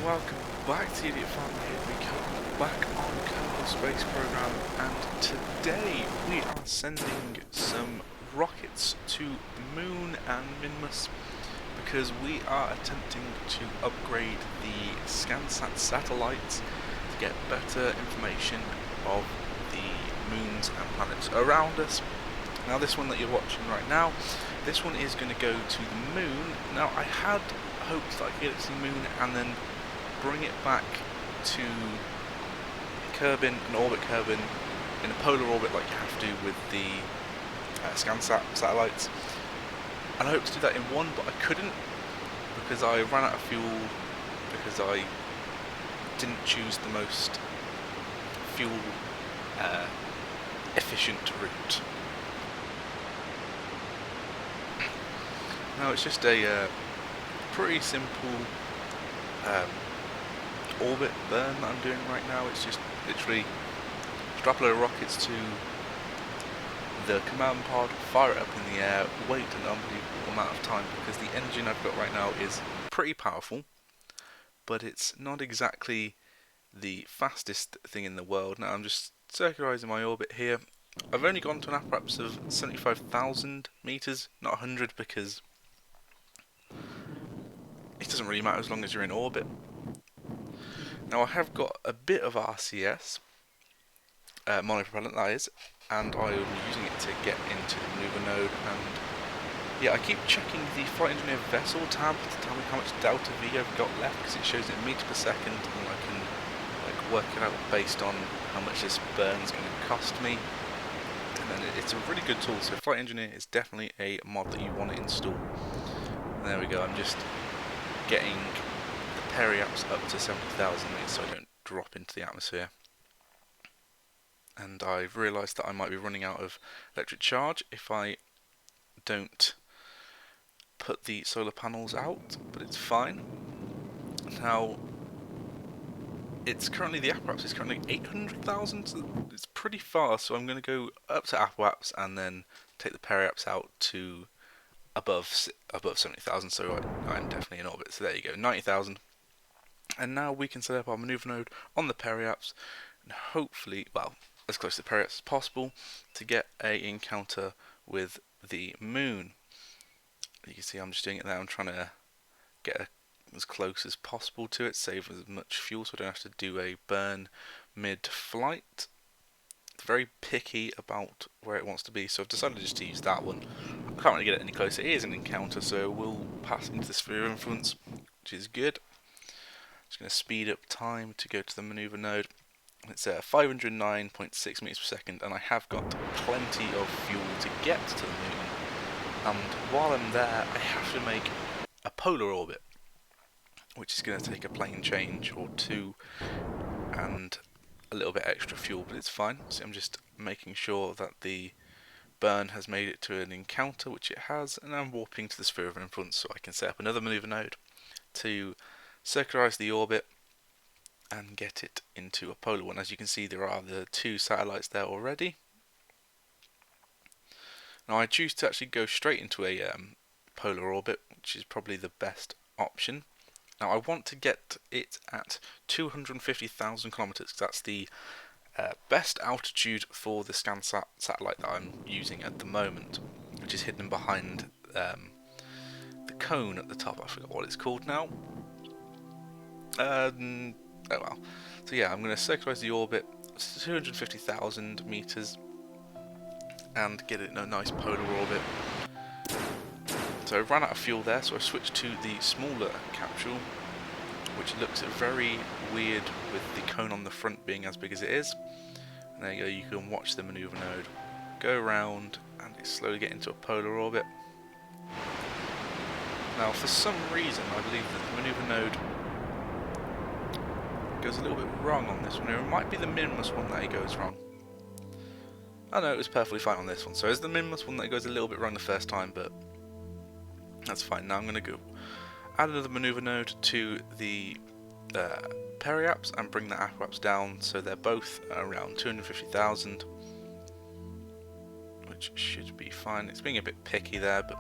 welcome back to the Idiot Family. Here we go, back on the Kerbal space program, and today we are sending some rockets to the Moon and Minmus because we are attempting to upgrade the ScanSat satellites to get better information of the moons and planets around us. Now this one that you're watching right now, this one is going to go to the Moon. Now I had hoped that I could get it to the Moon and then bring it back to Kerbin, an orbit Kerbin, in a polar orbit like you have to with the ScanSat satellites. And I hoped to do that in one, but I couldn't because I ran out of fuel, because I didn't choose the most fuel efficient route. Now it's just a pretty simple orbit burn that I'm doing right now. It's just literally strap a load of rockets to the command pod, fire it up in the air, wait an unbelievable amount of time because the engine I've got right now is pretty powerful, but it's not exactly the fastest thing in the world. Now I'm just circularizing my orbit here. I've only gone to an apoapsis of 75,000 meters, not 100, because it doesn't really matter as long as you're in orbit. Now I have got a bit of RCS, monopropellant that is, and I am using it to get into the maneuver node. And yeah, I keep checking the flight engineer vessel tab to tell me how much delta V I've got left, because it shows it in meters per second, and I can work it out based on how much this burn is going to cost me. And then it's a really good tool, so flight engineer is definitely a mod that you want to install. And there we go, I'm just getting the periaps up to 70,000 meters so I don't drop into the atmosphere. And I've realised that I might be running out of electric charge if I don't put the solar panels out, but it's fine. Now, it's currently, the apoapsis is currently 800,000, so it's pretty fast, so I'm going to go up to apoapsis and then take the periaps out to above 70,000, so I'm definitely in orbit. So there you go, 90,000. And now we can set up our maneuver node on the periaps and hopefully, well, as close to the periaps as possible to get a encounter with the Moon. You can see I'm just doing it there. I'm trying to get as close as possible to it, save as much fuel so I don't have to do a burn mid-flight. It's very picky about where it wants to be, so I've decided just to use that one. I can't really get it any closer. It is an encounter, so we'll pass into the sphere of influence, which is good. Just going to speed up time to go to the maneuver node. It's 509.6 meters per second, and I have got plenty of fuel to get to the Moon. And while I'm there, I have to make a polar orbit, which is going to take a plane change or two and a little bit extra fuel, but it's fine. So I'm just making sure that the burn has made it to an encounter, which it has, and I'm warping to the sphere of influence so I can set up another maneuver node to circularize the orbit and get it into a polar one. As you can see, there are the two satellites there already. Now I choose to actually go straight into a polar orbit, which is probably the best option. Now I want to get it at 250,000 kilometers. That's the best altitude for the ScanSat satellite that I'm using at the moment, which is hidden behind the cone at the top. I forgot what it's called now. Oh well. So yeah, I'm going to circularize the orbit to 250,000 meters and get it in a nice polar orbit. So I ran out of fuel there, so I switched to the smaller capsule, which looks very weird with the cone on the front being as big as it is. And there you go, you can watch the maneuver node go around and it slowly get into a polar orbit. Now for some reason I believe that the maneuver node goes a little bit wrong on this one. It might be the Minmus one that it goes wrong. Oh no, it was perfectly fine on this one. So it's the Minmus one that goes a little bit wrong the first time, but that's fine. Now I'm going to go add another maneuver node to the periaps and bring the apoapsis down so they're both around 250,000, which should be fine. It's being a bit picky there, but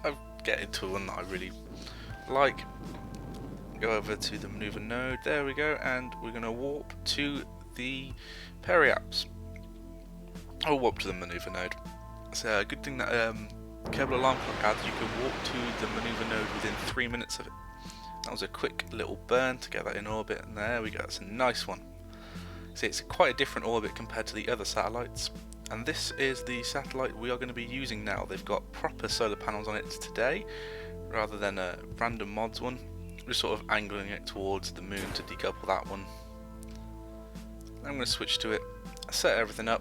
I'll get into one that I really like. go over to the maneuver node. There we go, and we're going to warp to the periapse. I'll warp to the maneuver node. It's a good thing that Kerbal alarm clock adds. You can warp to the maneuver node within 3 minutes of it. That was a quick little burn to get that in orbit, and there we go. That's a nice one. See, it's quite a different orbit compared to the other satellites. And this is the satellite we are going to be using now. They've got proper solar panels on it today, rather than a random mods one. Just sort of angling it towards the moon to decouple that one. I'm going to switch to it, set everything up,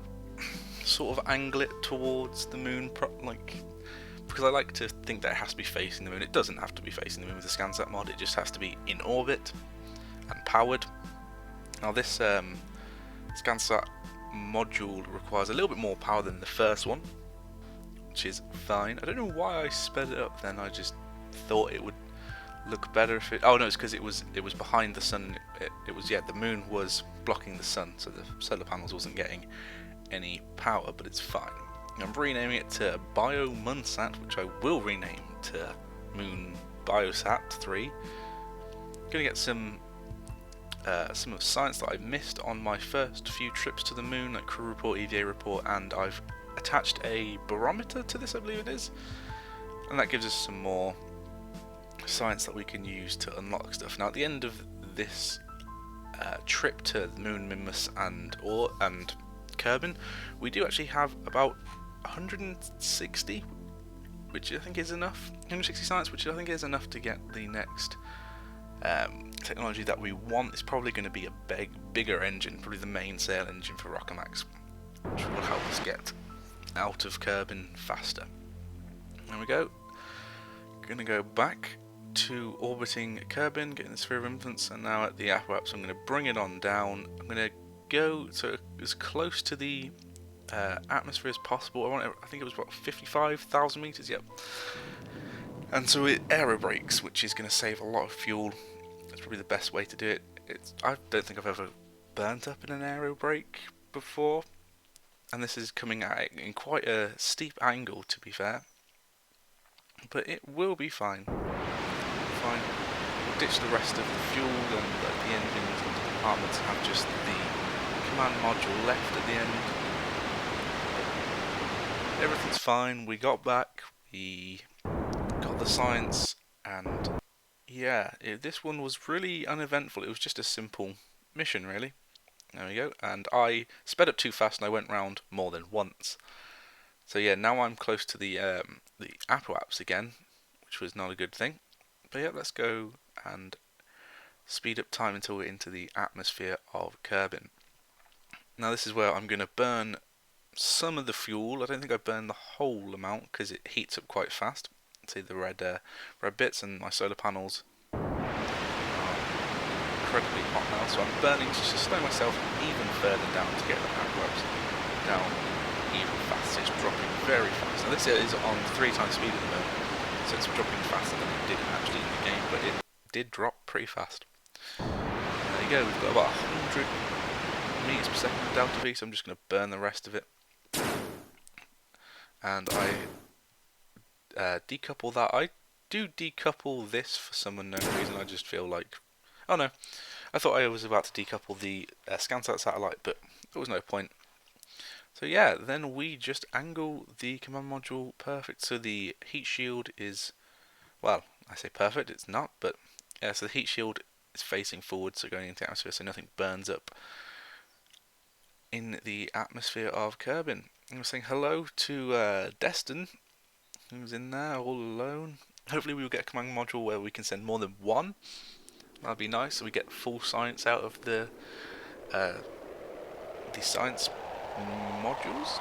sort of angle it towards the moon, because I like to think that it has to be facing the moon. It doesn't have to be facing the moon with the ScanSat mod, it just has to be in orbit and powered. Now this ScanSat module requires a little bit more power than the first one, which is fine. I don't know why I sped it up then. I just thought it would look better if it... Oh no, it's because it was behind the sun. It was, yeah, the moon was blocking the sun, so the solar panels wasn't getting any power, but it's fine. I'm renaming it to BioMunsat, which I will rename to Moon Biosat 3. Gonna get some of science that I've missed on my first few trips to the moon, like crew report, EVA report, and I've attached a barometer to this, I believe it is, and that gives us some more science that we can use to unlock stuff. Now at the end of this trip to the moon, Mimas and Kerbin, we do actually have about 160, which I think is enough. 160 science, which I think is enough to get the next technology that we want. It's probably going to be a bigger engine, probably the main sail engine for Rockamax, which will help us get out of Kerbin faster. There we go. Going to go back to orbiting Kerbin, getting the sphere of influence, and now at the apoapse I'm going to bring it on down. I'm going to go to as close to the atmosphere as possible. I think it was about 55,000 meters. Yep. And so it aero brakes, which is going to save a lot of fuel. It's probably the best way to do it. I don't think I've ever burnt up in an aero brake before, and this is coming at it in quite a steep angle, to be fair. But it will be fine. Fine. We'll ditch the rest of the fuel and the engines and the compartments, and have just the command module left at the end. Everything's fine. We got back. We got the science, and yeah, this one was really uneventful. It was just a simple mission, really. There we go. And I sped up too fast, and I went round more than once. So yeah, now I'm close to the apoapse again, which was not a good thing. But yeah, let's go and speed up time until we're into the atmosphere of Kerbin. Now this is where I'm going to burn some of the fuel. I don't think I burned the whole amount because it heats up quite fast. See the red bits, and my solar panels are incredibly hot now, so I'm burning just to slow myself even further down to get the apoapse down even faster. It's dropping very fast. Now this is on 3 times speed at the moment, so it's dropping faster than it did actually in the game, but it did drop pretty fast. There you go, we've got about 100 meters per second of delta V, so I'm just going to burn the rest of it. And I decouple that. I do decouple this for some unknown reason. I just feel like... Oh no, I thought I was about to decouple the ScanSat satellite, but there was no point. So yeah, then we just angle the command module perfect. So the heat shield is, well, I say perfect, it's not, but yeah, so the heat shield is facing forward, so going into the atmosphere, so nothing burns up in the atmosphere of Kerbin. I'm saying hello to Destin, who's in there all alone. Hopefully we will get a command module where we can send more than one. That'd be nice, so we get full science out of the science modules.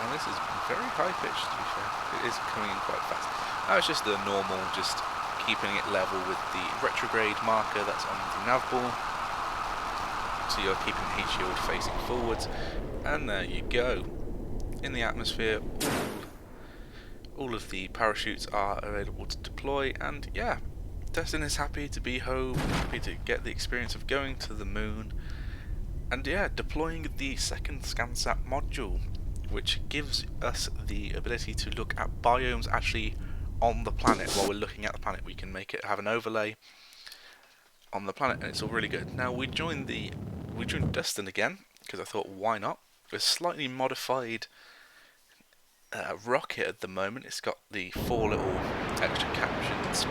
And this is very high pitched, to be fair. It is coming in quite fast. Now it's just the normal, just keeping it level with the retrograde marker that's on the nav ball. So you're keeping the heat shield facing forwards, and there you go. In the atmosphere, all of the parachutes are available to deploy, and yeah, Destin is happy to be home, happy to get the experience of going to the moon, and yeah, deploying the second ScanSat module, which gives us the ability to look at biomes actually on the planet. While we're looking at the planet, we can make it have an overlay on the planet, and it's all really good. Now we joined Dustin again because I thought, why not? With a slightly modified rocket at the moment. It's got the 4 little extra captions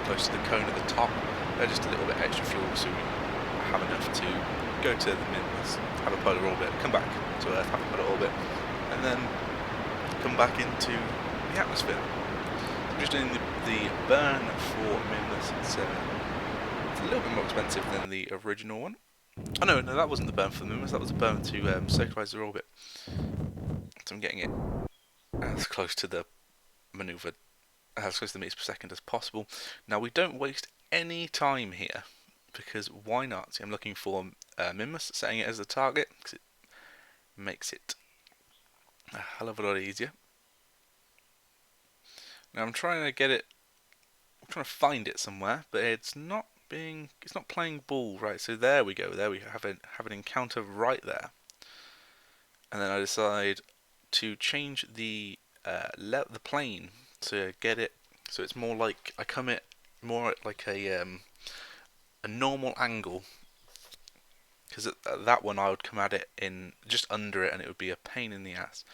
close to the cone at the top. They're just a little bit extra fuel, so we have enough to go to the Midwest, have a polar orbit, come back to Earth, have a polar orbit, and then come back into the atmosphere. I'm just doing the burn for Midwest. It's a little bit more expensive than the original one. Oh no, that wasn't the burn for the Midwest, that was the burn to circularize the orbit. So I'm getting it as close to the maneuver, as close to the meters per second as possible. Now we don't waste any time here, because why not? See, I'm looking for Mimus, setting it as the target, because it makes it a hell of a lot easier. Now I'm trying to find it somewhere, but it's not playing ball, right? So there we go, there we have an encounter right there. And then I decide to change the plane to get it so it's more like, I come it more at like a normal angle, because that one I would come at it in just under it and it would be a pain in the ass.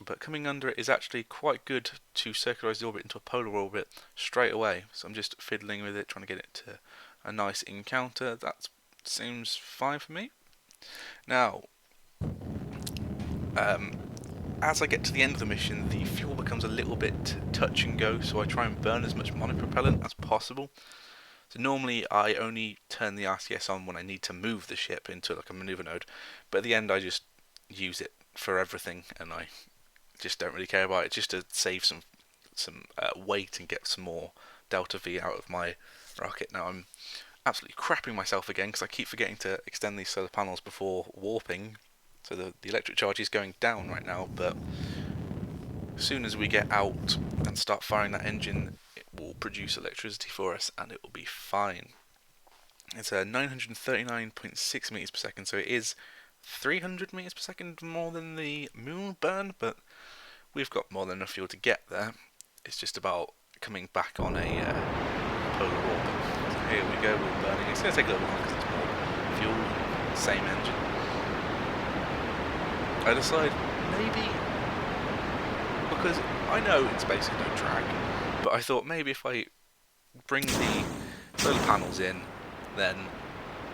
But coming under it is actually quite good to circularize the orbit into a polar orbit straight away. So I'm just fiddling with it, trying to get it to a nice encounter. That seems fine for me. Now, as I get to the end of the mission, the fuel becomes a little bit touch and go, so I try and burn as much monopropellant as possible. So normally I only turn the RCS on when I need to move the ship into like a maneuver node, but at the end I just use it for everything, and I just don't really care about it, just to save some weight and get some more delta V out of my rocket. Now I'm absolutely crapping myself again because I keep forgetting to extend these solar panels before warping. So the electric charge is going down right now, but as soon as we get out and start firing that engine, it will produce electricity for us and it will be fine. It's 939.6 meters per second, so it is 300 meters per second more than the moon burn, but we've got more than enough fuel to get there. It's just about coming back on a polar orbit. So here we go, we're burning. It's going to take a little while because it's more fuel, same engine. I decide maybe, because I know it's basically no drag, but I thought maybe if I bring the solar panels in, then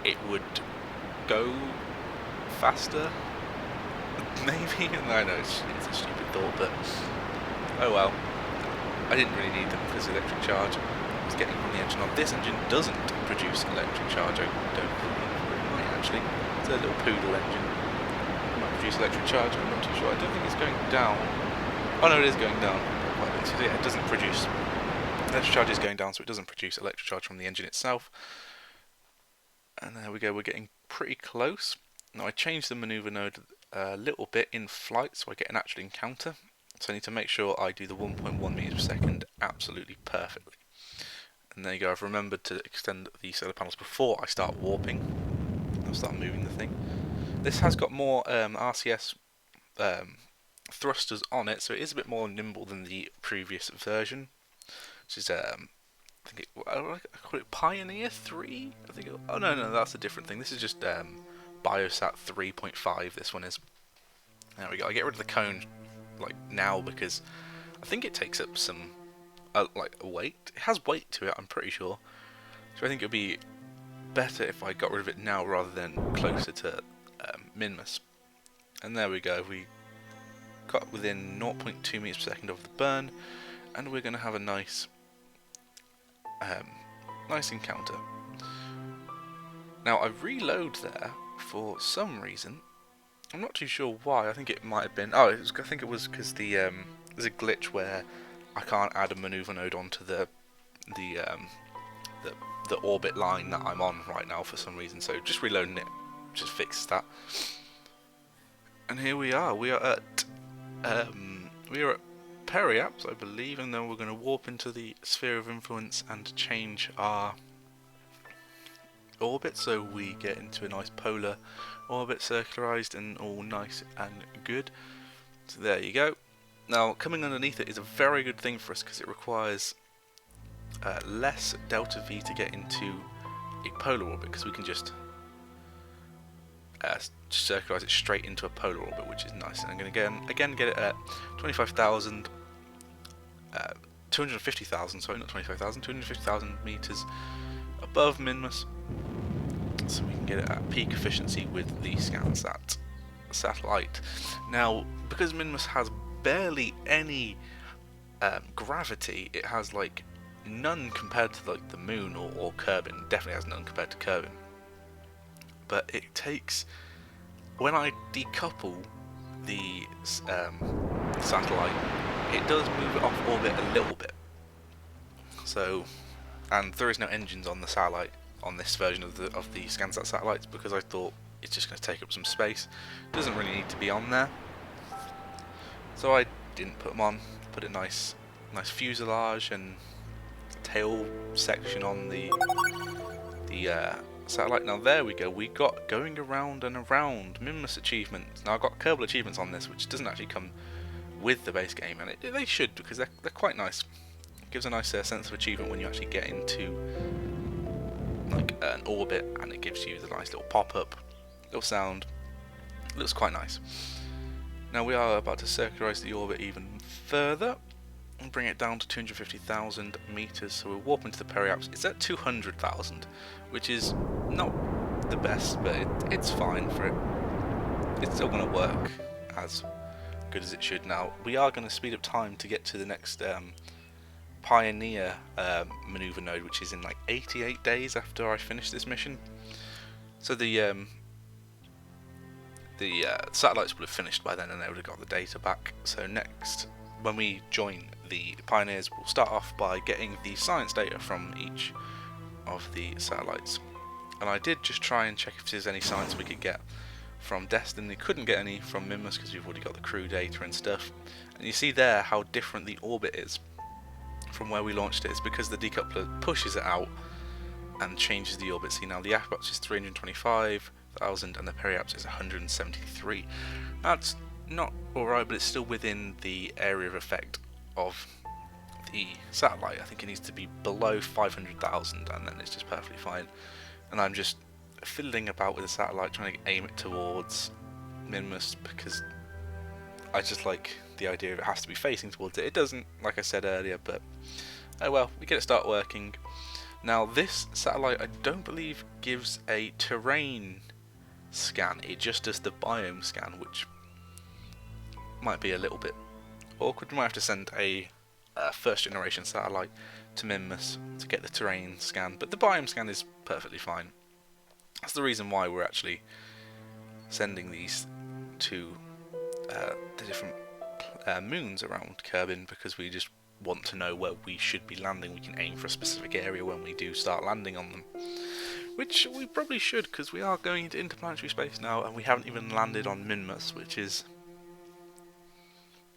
it would go faster. Maybe? I know it's a stupid thought, but oh well. I didn't really need them because electric charge was getting from the engine on. This engine doesn't produce electric charge, I don't believe. It might actually. It's a little poodle engine. It might produce electric charge, I'm not too sure. I don't think it's going down. Oh no, it is going down. So yeah, it doesn't produce. Electric charge is going down, so it doesn't produce electric charge from the engine itself. And there we go, we're getting pretty close. Now I changed the maneuver node a little bit in flight so I get an actual encounter. So I need to make sure I do the 1.1 meters per second absolutely perfectly. And there you go, I've remembered to extend the solar panels before I start warping. I'll start moving the thing. This has got more RCS thrusters on it, so it is a bit more nimble than the previous version, which is I call it Pioneer 3. Oh no, that's a different thing. This is just Biosat 3.5. This one is. There we go. I get rid of the cone like now because I think it takes up some like weight. It has weight to it, I'm pretty sure. So I think it would be better if I got rid of it now rather than closer to Minmus. And there we go. We got within 0.2 meters per second of the burn, and we're going to have a nice encounter. Now I reload there for some reason. I'm not too sure why. I think it might have been. I think it was because there's a glitch where I can't add a maneuver node onto the orbit line that I'm on right now for some reason. So just reloading it just fixes that. And here we are. We are at Periaps, I believe, and then we're going to warp into the sphere of influence and change our orbit so we get into a nice polar orbit, circularized and all nice and good. So there you go. Now coming underneath it is a very good thing for us because it requires less delta V to get into a polar orbit, because we can just circularize it straight into a polar orbit, which is nice. And I'm going to again get it at 25,000, 250,000, sorry, not 25,000, 250,000 meters above Minmus, so we can get it at peak efficiency with the ScanSat satellite. Now, because Minmus has barely any gravity, it has like none compared to like the Moon or Kerbin. Definitely has none compared to Kerbin. But it takes, when I decouple the satellite, it does move it off orbit a little bit. So, and there is no engines on the satellite on this version of the ScanSat satellites, because I thought it's just going to take up some space. Doesn't really need to be on there, so I didn't put them on. Put a nice fuselage and tail section on the satellite. Now there we go. We got going around and around Minmus achievements. Now I've got Kerbal achievements on this, which doesn't actually come with the base game, and they should, because they're quite nice. It gives a nice sense of achievement when you actually get into like an orbit, and it gives you the nice little pop-up, little sound. It looks quite nice. Now we are about to circularize the orbit even further and bring it down to 250,000 meters. So we'll warp into the periaps. It's at 200,000, which is not the best, but it's fine for it. It's still going to work as good as it should. Now we are going to speed up time to get to the next Pioneer maneuver node, which is in like 88 days after I finish this mission. So the satellites would have finished by then, and they would have got the data back. So next, when we join the Pioneers, we'll start off by getting the science data from each of the satellites. And I did just try and check if there's any science we could get from Destiny. Couldn't get any from Minmus because we've already got the crew data and stuff. And you see there how different the orbit is from where we launched it. It's because the decoupler pushes it out and changes the orbit. See, now the Apox is 325,000 and the periaps is 173. That's not alright, but it's still within the area of effect of the satellite. I think it needs to be below 500,000, and then it's just perfectly fine. And I'm just fiddling about with the satellite, trying to aim it towards Minmus, because I just like the idea of it has to be facing towards it. It doesn't, like I said earlier, but oh well, we get it start working. Now this satellite, I don't believe gives a terrain scan, it just does the biome scan, which might be a little bit awkward. We might have to send a first generation satellite to Minmus to get the terrain scan, but the biome scan is perfectly fine. That's the reason why we're actually sending these to the different moons around Kerbin, because we just want to know where we should be landing. We can aim for a specific area when we do start landing on them, which we probably should, because we are going into interplanetary space now, and we haven't even landed on Minmus, which is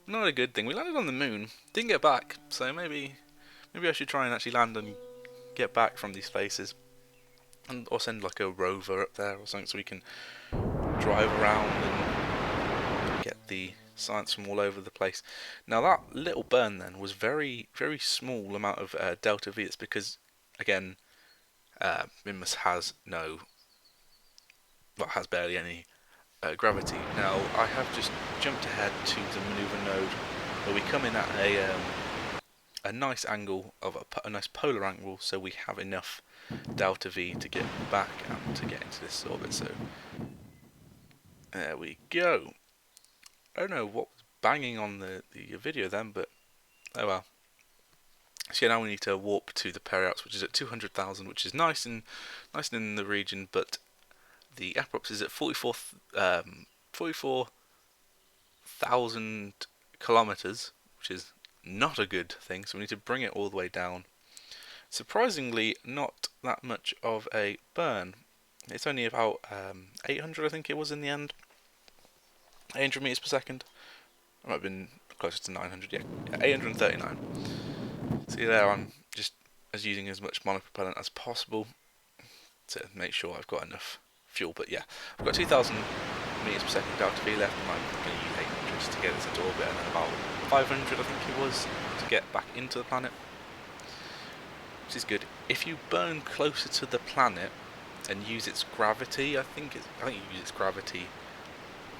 not a good thing. We landed on the moon, didn't get back, so maybe I should try and actually land and get back from these places, or send like a rover up there or something, so we can drive around and get the science from all over the place. Now that little burn then was very small amount of delta V. It's because, again, Minmus has barely any gravity. Now I have just jumped ahead to the maneuver node, where we come in at a nice angle of a nice polar angle, so we have enough delta V to get back and to get into this orbit. So there we go. I don't know what was banging on the video then, but oh well. So yeah, now we need to warp to the periaps, which is at 200,000, which is nice and in the region, but the Apox is at 44,000 kilometers, which is not a good thing, so we need to bring it all the way down. Surprisingly, not that much of a burn. It's only about 800, I think it was in the end. 800 meters per second. It might have been closer to 900, yeah 839. See there, I'm just using as much monopropellant as possible to make sure I've got enough fuel. But yeah, I've got 2,000 meters per second delta V left, and I'm going to use 800 to get this into orbit, and then about 500, I think it was, to get back into the planet. which is good. If you burn closer to the planet and use its gravity, I think you use its gravity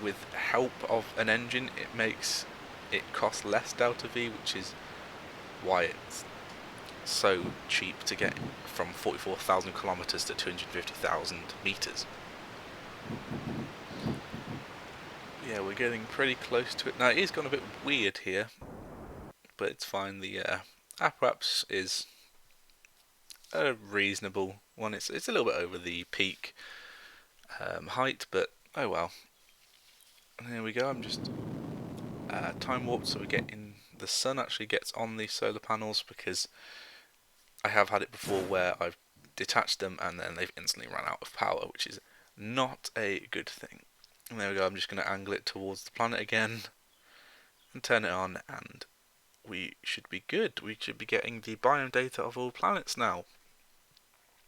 with help of an engine, it makes it cost less delta V, which is why it's so cheap to get from 44,000 kilometers to 250,000 meters. Yeah, we're getting pretty close to it now. It is gone a bit weird here, but it's fine. The apoapse is a reasonable one. It's a little bit over the peak height, but oh well. And here we go. I'm just time warped, so we get in. The sun actually gets on the solar panels, because I have had it before where I've detached them and then they've instantly run out of power, which is not a good thing. And there we go. I'm just going to angle it towards the planet again and turn it on, and we should be good. We should be getting the biome data of all planets now.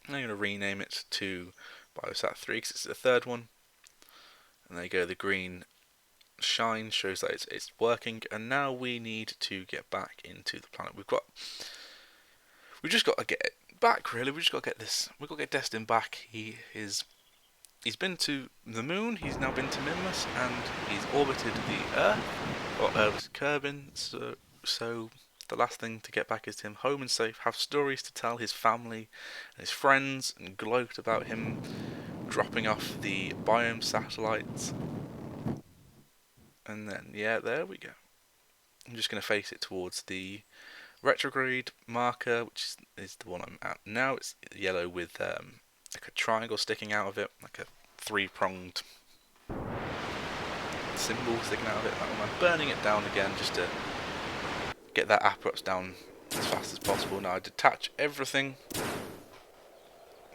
I'm going to rename it to Biosat 3 because it's the third one. And there you go, the green shine shows that it's working. And now we need to get back into the planet. We've just got to get it back, really. We've just got to get this. We've got to get Destin back. He's been to the moon. He's now been to Mimas, and he's orbited the Earth, or Earth's Kerbal. So the last thing to get back is him home and safe, have stories to tell his family and his friends, and gloat about him dropping off the biome satellites. And then, yeah, there we go. I'm just going to face it towards the retrograde marker, which is the one I'm at now. It's yellow with like a triangle sticking out of it, like a three-pronged symbol sticking out of it. I'm burning it down again just to get that apoapse down as fast as possible. Now I detach everything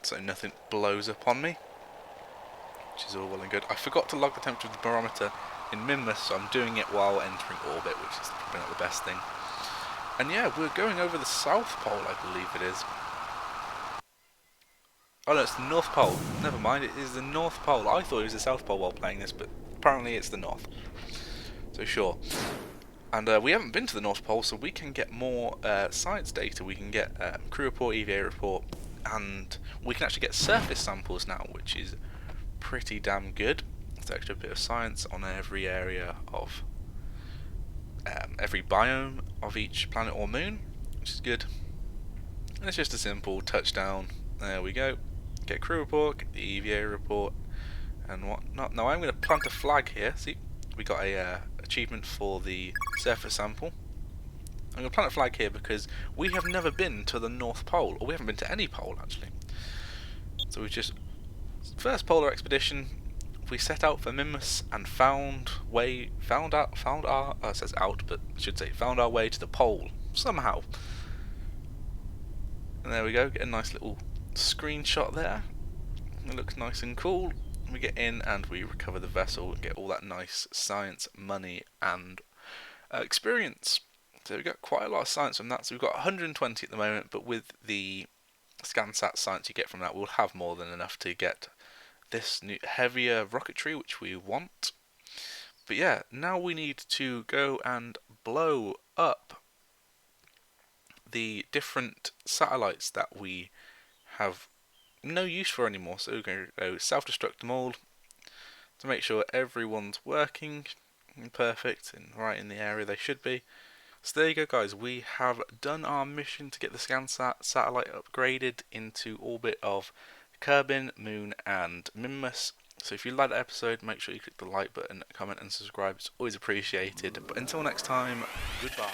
so nothing blows up on me, which is all well and good. I forgot to log the temperature of the barometer in Mimas, so I'm doing it while entering orbit, which is probably not the best thing. And yeah, we're going over the South Pole, I believe it is. Oh no, it's the North Pole. Never mind, it is the North Pole. I thought it was the South Pole while playing this, but apparently it's the North. So sure. And we haven't been to the North Pole, so we can get more science data. We can get crew report, EVA report, and we can actually get surface samples now, which is pretty damn good. It's actually a bit of science on every area of every biome of each planet or moon, which is good. And it's just a simple touchdown. There we go. Get crew report, get the EVA report, and whatnot. Now I'm going to plant a flag here. See, we got a achievement for the surface sample. I'm going to plant a flag here because we have never been to the North Pole, or we haven't been to any pole actually. So we just first polar expedition. We set out for Mimas and found our it says out, but I should say found our way to the pole somehow. And there we go. Get a nice little screenshot there. It looks nice and cool. We get in and we recover the vessel and get all that nice science, money, and experience. So we've got quite a lot of science from that. So we've got 120 at the moment, but with the ScanSat science you get from that, we'll have more than enough to get this new heavier rocketry, which we want. But yeah, now we need to go and blow up the different satellites that we have no use for anymore. So we're going to go self-destruct them all to make sure everyone's working perfect and right in the area they should be. So there you go, guys. We have done our mission to get the ScanSat satellite upgraded into orbit of Kerbin, Moon, and Mimas. So if you like that episode, make sure you click the like button, comment, and subscribe. It's always appreciated. But until next time, goodbye.